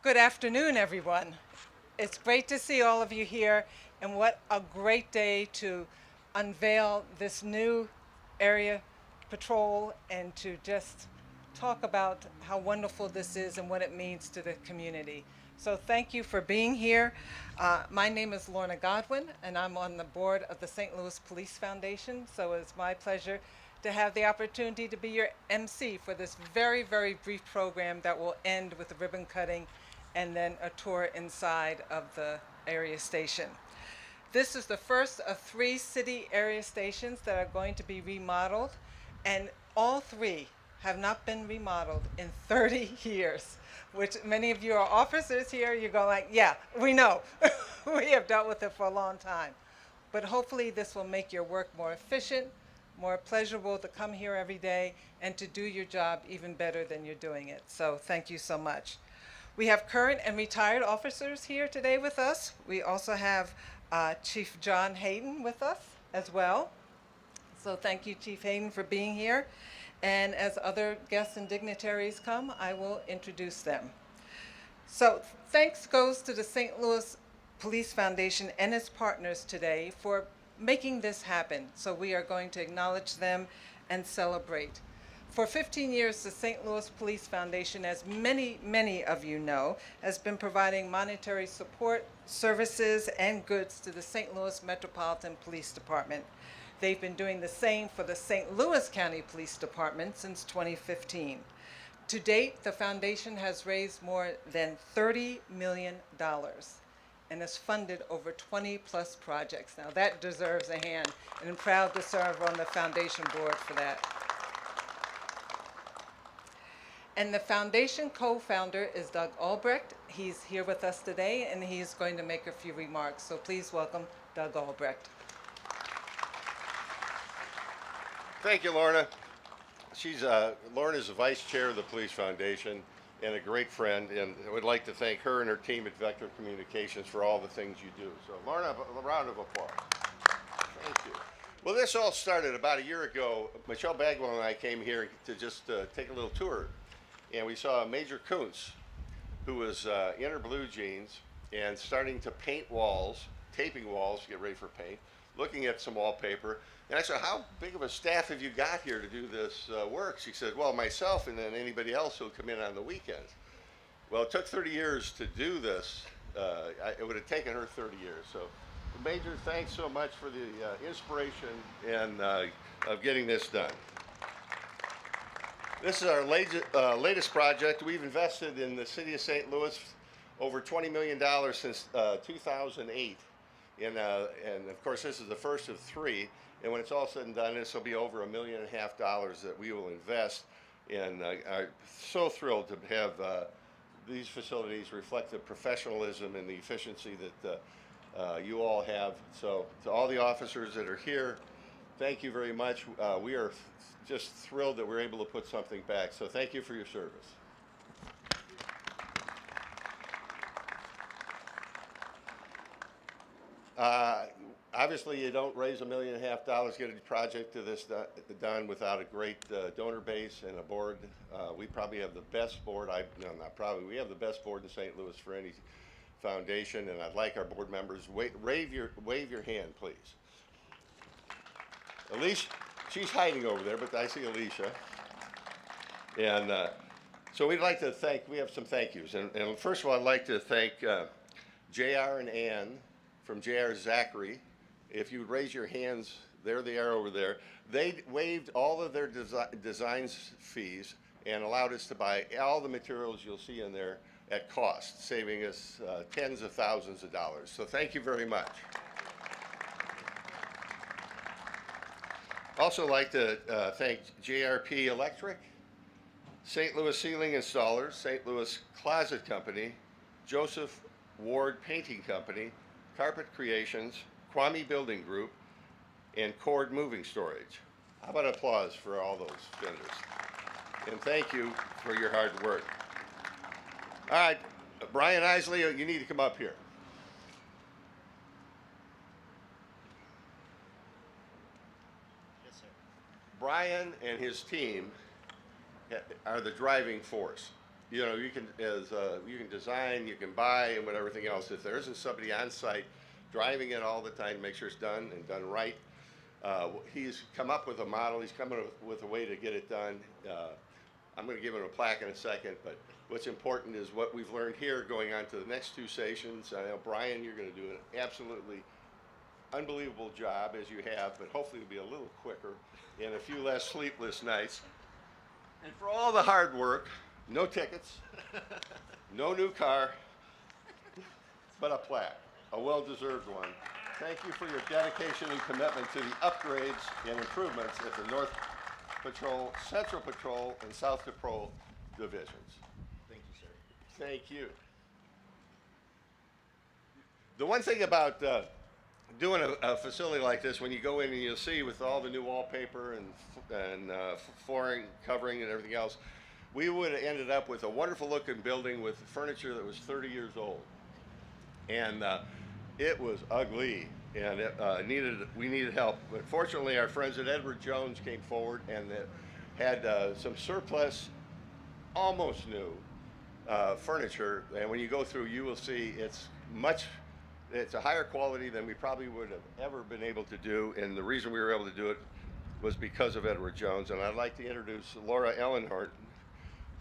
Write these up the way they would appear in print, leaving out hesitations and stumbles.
Good afternoon, everyone. It's great to see all of you here, and what a great day to unveil this new area patrol and to just talk about how wonderful this is and what it means to the community. So thank you for being here. My name is Lorna Godwin, and I'm on the board of the St. Louis Police Foundation, so it's my pleasure to have the opportunity to be your MC for this very, very brief program that will end with a ribbon cutting and then a tour inside of the area station. This is the first of 3 city area stations that are going to be remodeled, and all 3 have not been remodeled in 30 years, which many of you are officers here, you're going like, yeah, we know. We have dealt with it for a long time. But hopefully this will make your work more efficient, more pleasurable to come here every day, and to do your job even better than you're doing it. So thank you so much. We have current and retired officers here today with us. We also have Chief John Hayden with us as well. So thank you, Chief Hayden, for being here. And as other guests and dignitaries come, I will introduce them. So thanks goes to the St. Louis Police Foundation and its partners today for making this happen. So we are going to acknowledge them and celebrate. For 15 years, the St. Louis Police Foundation, as many of you know, has been providing monetary support, services, and goods to the St. Louis Metropolitan Police Department. They've been doing the same for the St. Louis County Police Department since 2015. To date, the foundation has raised more than $30 million and has funded over 20+ projects. Now that deserves a hand, and I'm proud to serve on the foundation board for that. And the foundation co-founder is Doug Albrecht. He's here with us today, and he's going to make a few remarks. So please welcome Doug Albrecht. Thank you, Lorna. Lorna is the vice chair of the Police Foundation and a great friend, and I would like to thank her and her team at Vector Communications for all the things you do. So Lorna, a round of applause. Thank you. Well, this all started about a year ago. Michelle Bagwell and I came here to just take a little tour, and we saw Major Kuntz, who was in her blue jeans and starting to paint walls, taping walls to get ready for paint, looking at some wallpaper. And I said, how big of a staff have you got here to do this work? She said, well, myself and then anybody else who'll come in on the weekends. Well, it took 30 years to do this. It would have taken her 30 years. So, Major, thanks so much for the inspiration and of getting this done. This is our latest project. We've invested in the city of St. Louis over $20 million since 2008. And of course, this is the first of 3. And when it's all said and done, this will be over $1.5 million that we will invest in. I'm so thrilled to have these facilities reflect the professionalism and the efficiency that you all have. So to all the officers that are here, thank you very much. We are just thrilled that we're able to put something back. So thank you for your service. Obviously, you don't raise $1.5 million, get a project to this done without a great donor base and a board. We probably have the best board. We have the best board in St. Louis for any foundation, and I'd like our board members wave your hand, please. Alicia, she's hiding over there, but I see Alicia. And so we'd like to we have some thank yous. And first of all, I'd like to thank JR and Ann from JR Zachary. If you would raise your hands, there they are over there. They waived all of their designs fees and allowed us to buy all the materials you'll see in there at cost, saving us tens of thousands of dollars. So thank you very much. Also like to thank JRP Electric, St. Louis Ceiling Installers, St. Louis Closet Company, Joseph Ward Painting Company, Carpet Creations, Kwame Building Group, and Cord Moving Storage. How about applause for all those vendors? And thank you for your hard work. All right, Brian Isley, you need to come up here. Yes, sir. Brian and his team are the driving force. you can you can design, you can buy, and what everything else. If there isn't somebody on site driving it all the time to make sure it's done and done right, he's come up with a model. He's come up with a way to get it done. I'm going to give him a plaque in a second, but what's important is what we've learned here going on to the next two stations. I know, Brian, you're going to do an absolutely unbelievable job as you have, but hopefully it'll be a little quicker and a few less sleepless nights. And for all the hard work, no tickets, no new car, but a plaque, a well-deserved one. Thank you for your dedication and commitment to the upgrades and improvements at the North Patrol, Central Patrol, and South Patrol divisions. Thank you, sir. Thank you. The one thing about doing a facility like this, when you go in and you'll see with all the new wallpaper and flooring, covering, and everything else, we would have ended up with a wonderful looking building with furniture that was 30 years old. And it was ugly, and we needed help. But fortunately, our friends at Edward Jones came forward and had some surplus, almost new furniture. And when you go through, you will see it's a higher quality than we probably would have ever been able to do. And the reason we were able to do it was because of Edward Jones. And I'd like to introduce Laura Ellenhart,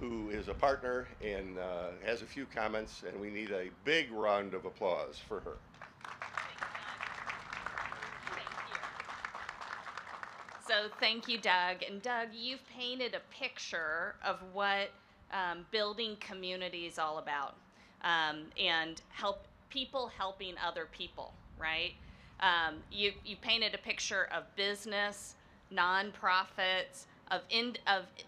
who is a partner and has a few comments, and we need a big round of applause for her. So thank you, Doug. And Doug, you've painted a picture of what building community is all about, and people helping other people, right? You painted a picture of business, nonprofits, of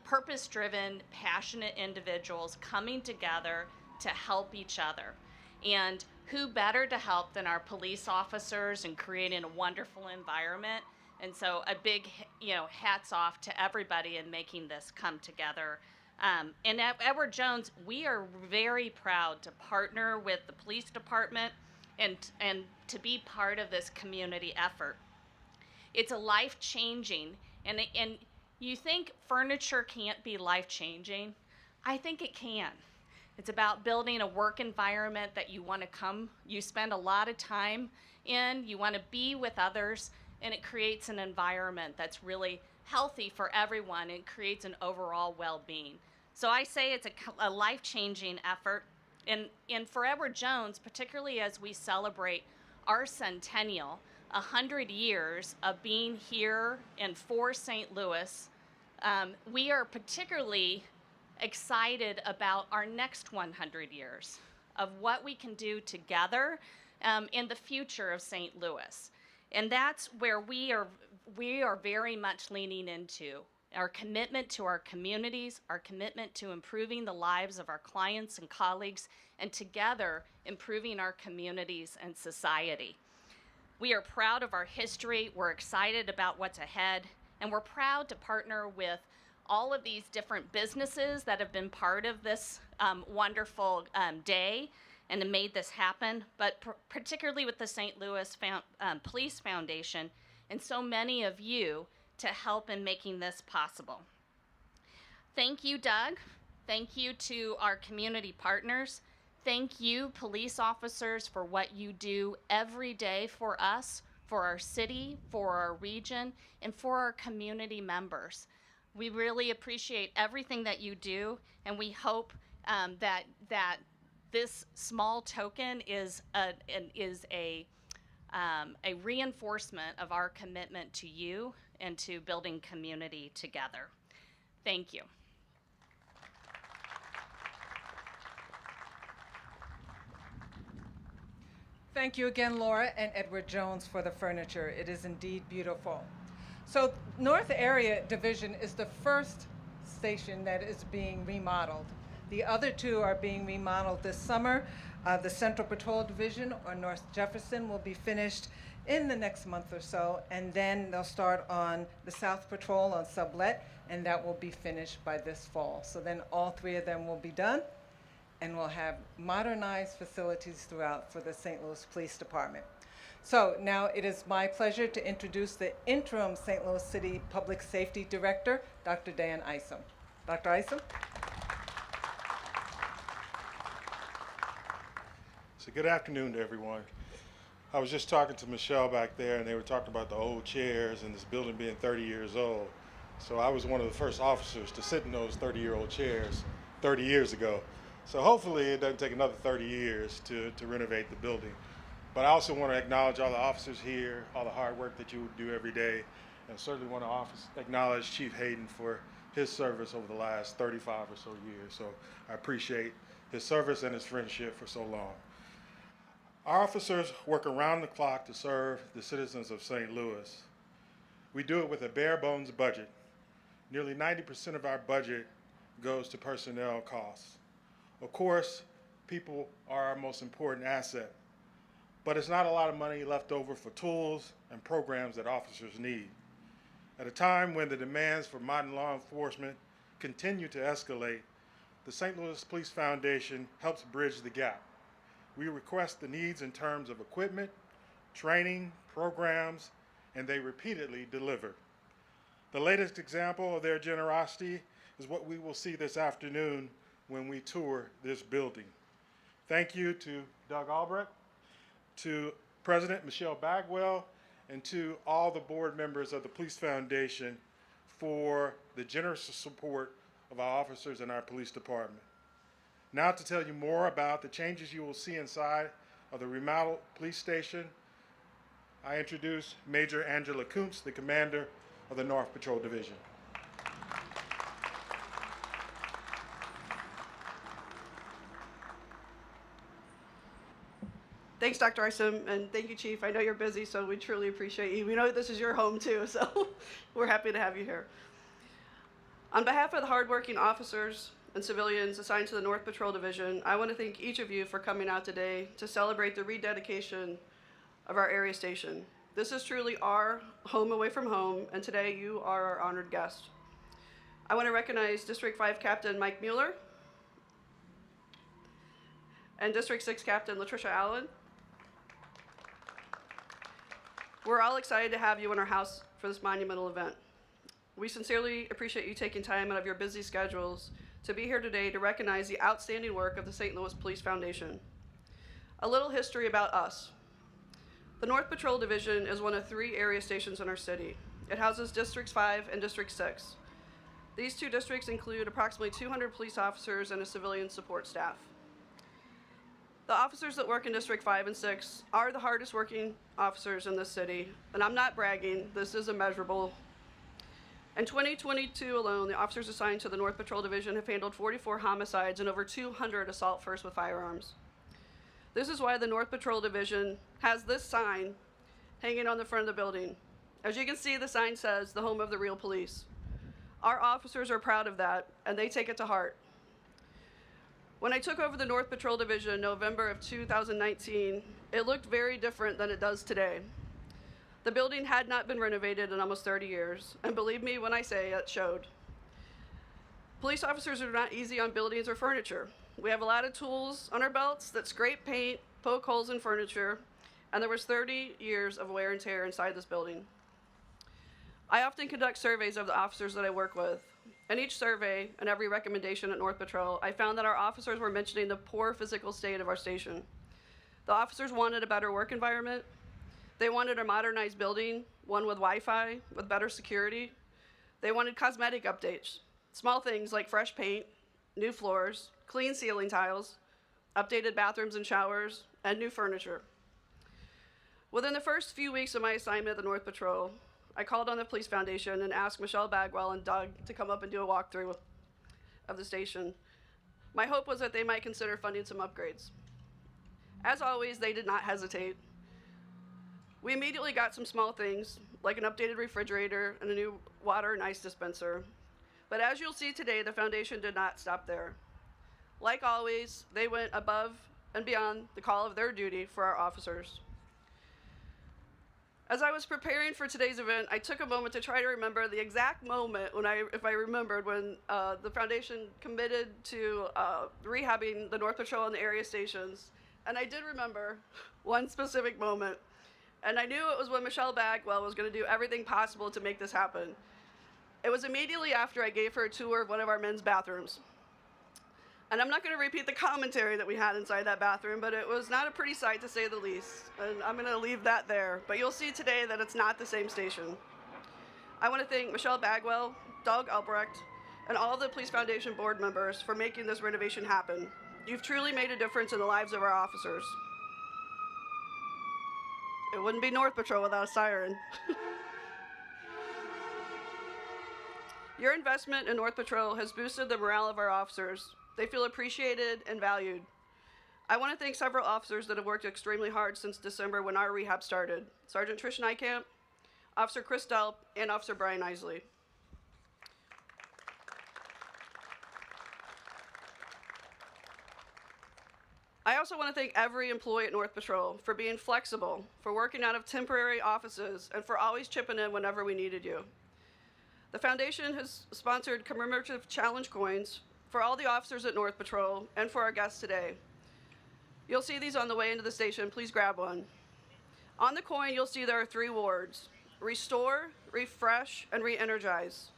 purpose-driven, passionate individuals coming together to help each other. And who better to help than our police officers in creating a wonderful environment? And so a big, hats off to everybody in making this come together. And at Edward Jones, we are very proud to partner with the police department and to be part of this community effort. It's a life-changing, and you think furniture can't be life-changing? I think it can. It's about building a work environment that you want to you spend a lot of time in, you want to be with others, and it creates an environment that's really healthy for everyone and creates an overall well-being. So I say it's a life-changing effort. And for Edward Jones, particularly as we celebrate our centennial, 100 years of being here and for St. Louis, we are particularly excited about our next 100 years of what we can do together in the future of St. Louis. And that's where we are very much leaning into our commitment to our communities, our commitment to improving the lives of our clients and colleagues, and together improving our communities and society. We are proud of our history, we're excited about what's ahead, and we're proud to partner with all of these different businesses that have been part of this wonderful day and have made this happen, but particularly with the St. Louis Police Foundation and so many of you to help in making this possible. Thank you, Doug. Thank you to our community partners. Thank you, police officers, for what you do every day for us, for our city, for our region, and for our community members. We really appreciate everything that you do, and we hope that this small token is a reinforcement of our commitment to you and to building community together. Thank you. Thank you again, Laura and Edward Jones, for the furniture. It is indeed beautiful. So North Area Division is the first station that is being remodeled. The other two are being remodeled this summer. The Central Patrol Division, or North Jefferson, will be finished in the next month or so, and then they'll start on the South Patrol on sublet, and that will be finished by this fall. So then all three of them will be done, and we'll have modernized facilities throughout for the St. Louis Police Department. So now it is my pleasure to introduce the interim St. Louis City Public Safety Director, Dr. Dan Isom. Dr. Isom? So good afternoon to everyone. I was just talking to Michelle back there, and they were talking about the old chairs and this building being 30 years old. So I was one of the first officers to sit in those 30-year-old chairs 30 years ago. So hopefully it doesn't take another 30 years to renovate the building. But I also want to acknowledge all the officers here, all the hard work that you do every day, and certainly want to acknowledge Chief Hayden for his service over the last 35 or so years. So I appreciate his service and his friendship for so long. Our officers work around the clock to serve the citizens of St. Louis. We do it with a bare bones budget. Nearly 90% of our budget goes to personnel costs. Of course, people are our most important asset, but it's not a lot of money left over for tools and programs that officers need. At a time when the demands for modern law enforcement continue to escalate, the St. Louis Police Foundation helps bridge the gap. We request the needs in terms of equipment, training, programs, and they repeatedly deliver. The latest example of their generosity is what we will see this afternoon when we tour this building. Thank you to Doug Albrecht, to President Michelle Bagwell, and to all the board members of the Police Foundation for the generous support of our officers in our police department. Now to tell you more about the changes you will see inside of the remodeled police station, I introduce Major Angela Kuntz, the commander of the North Patrol Division. Thanks, Dr. Isom, and thank you, Chief. I know you're busy, so we truly appreciate you. We know this is your home, too, so we're happy to have you here. On behalf of the hardworking officers and civilians assigned to the North Patrol Division, I want to thank each of you for coming out today to celebrate the rededication of our area station. This is truly our home away from home, and today you are our honored guest. I want to recognize District 5 Captain Mike Mueller and District 6 Captain Latricia Allen. We're all excited to have you in our house for this monumental event. We sincerely appreciate you taking time out of your busy schedules to be here today to recognize the outstanding work of the St. Louis Police Foundation. A little history about us. The North Patrol Division is one of 3 area stations in our city. It houses Districts 5 and District 6. These 2 districts include approximately 200 police officers and a civilian support staff. The officers that work in District 5 and 6 are the hardest working officers in this city, and I'm not bragging, this is immeasurable. In 2022 alone, the officers assigned to the North Patrol Division have handled 44 homicides and over 200 assault firsts with firearms. This is why the North Patrol Division has this sign hanging on the front of the building. As you can see, the sign says, "The home of the real police." Our officers are proud of that, and they take it to heart. When I took over the North Patrol Division in November of 2019, it looked very different than it does today. The building had not been renovated in almost 30 years, and believe me when I say it showed. Police officers are not easy on buildings or furniture. We have a lot of tools on our belts that scrape paint, poke holes in furniture, and there was 30 years of wear and tear inside this building. I often conduct surveys of the officers that I work with. In each survey and every recommendation at North Patrol, I found that our officers were mentioning the poor physical state of our station. The officers wanted a better work environment. They wanted a modernized building, one with Wi-Fi, with better security. They wanted cosmetic updates, small things like fresh paint, new floors, clean ceiling tiles, updated bathrooms and showers, and new furniture. Within the first few weeks of my assignment at the North Patrol, I called on the Police Foundation and asked Michelle Bagwell and Doug to come up and do a walkthrough of the station. My hope was that they might consider funding some upgrades. As always, they did not hesitate. We immediately got some small things, like an updated refrigerator and a new water and ice dispenser. But as you'll see today, the foundation did not stop there. Like always, they went above and beyond the call of their duty for our officers. As I was preparing for today's event, I took a moment to try to remember the exact moment if I remembered when the foundation committed to rehabbing the North Patrol and the area stations. And I did remember one specific moment. And I knew it was when Michelle Bagwell was going to do everything possible to make this happen. It was immediately after I gave her a tour of one of our men's bathrooms. And I'm not going to repeat the commentary that we had inside that bathroom, but it was not a pretty sight to say the least. And I'm going to leave that there. But you'll see today that it's not the same station. I want to thank Michelle Bagwell, Doug Albrecht, and all of the Police Foundation board members for making this renovation happen. You've truly made a difference in the lives of our officers. It wouldn't be North Patrol without a siren. Your investment in North Patrol has boosted the morale of our officers. They feel appreciated and valued. I want to thank several officers that have worked extremely hard since December when our rehab started. Sergeant Trish Nykamp, Officer Chris Delp, and Officer Brian Isley. I also want to thank every employee at North Patrol for being flexible, for working out of temporary offices, and for always chipping in whenever we needed you. The Foundation has sponsored commemorative challenge coins for all the officers at North Patrol and for our guests today. You'll see these on the way into the station. Please grab one. On the coin, you'll see there are 3 words: restore, refresh, and re-energize.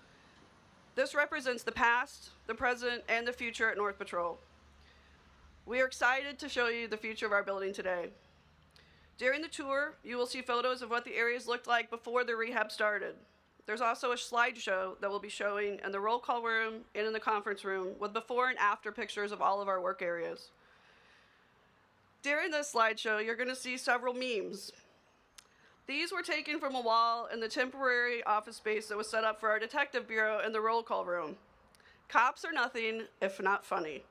This represents the past, the present, and the future at North Patrol. We are excited to show you the future of our building today. During the tour, you will see photos of what the areas looked like before the rehab started. There's also a slideshow that will be showing in the roll call room and in the conference room with before and after pictures of all of our work areas. During this slideshow, you're going to see several memes. These were taken from a wall in the temporary office space that was set up for our detective bureau in the roll call room. Cops are nothing if not funny.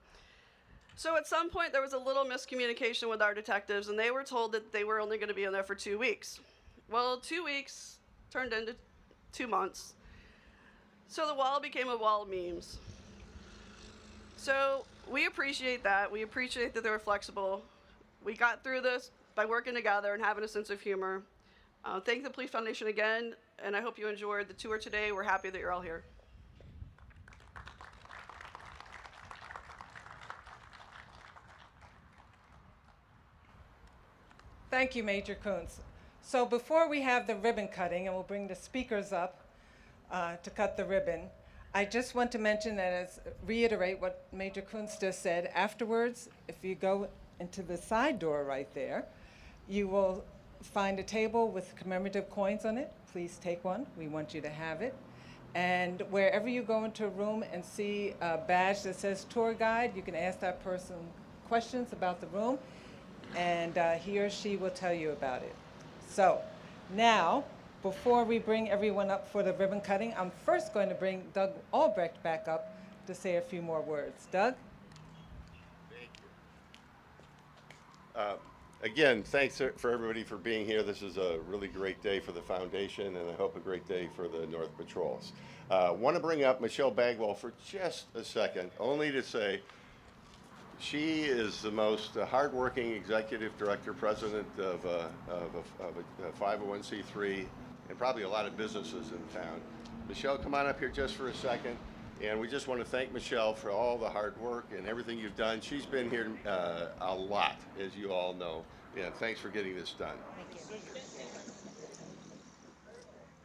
So at some point, there was a little miscommunication with our detectives, and they were told that they were only going to be in there for 2 weeks. Well, 2 weeks turned into 2 months. So the wall became a wall of memes. So we appreciate that. We appreciate that they were flexible. We got through this by working together and having a sense of humor. Thank the Police Foundation again, and I hope you enjoyed the tour today. We're happy that you're all here. Thank you, Major Kuntz. So before we have the ribbon cutting, and we'll bring the speakers up to cut the ribbon, I just want to mention that, reiterate what Major Kuntz just said. Afterwards, if you go into the side door right there, you will find a table with commemorative coins on it. Please take one. We want you to have it. And wherever you go into a room and see a badge that says tour guide, you can ask that person questions about the room, and he or she will tell you about it. So now, before we bring everyone up for the ribbon cutting, I'm first going to bring Doug Albrecht back up to say a few more words. Doug? Thank you. Again, thanks for everybody for being here. This is a really great day for the foundation, and I hope a great day for the North Patrols. Want to bring up Michelle Bagwell for just a second, only to say she is the most hardworking executive director, president of a 501c3, and probably a lot of businesses in town. Michelle, come on up here just for a second. And we just want to thank Michelle for all the hard work and everything you've done. She's been here a lot, as you all know. And thanks for getting this done. Thank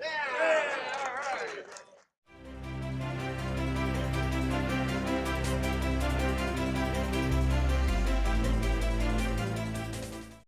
you.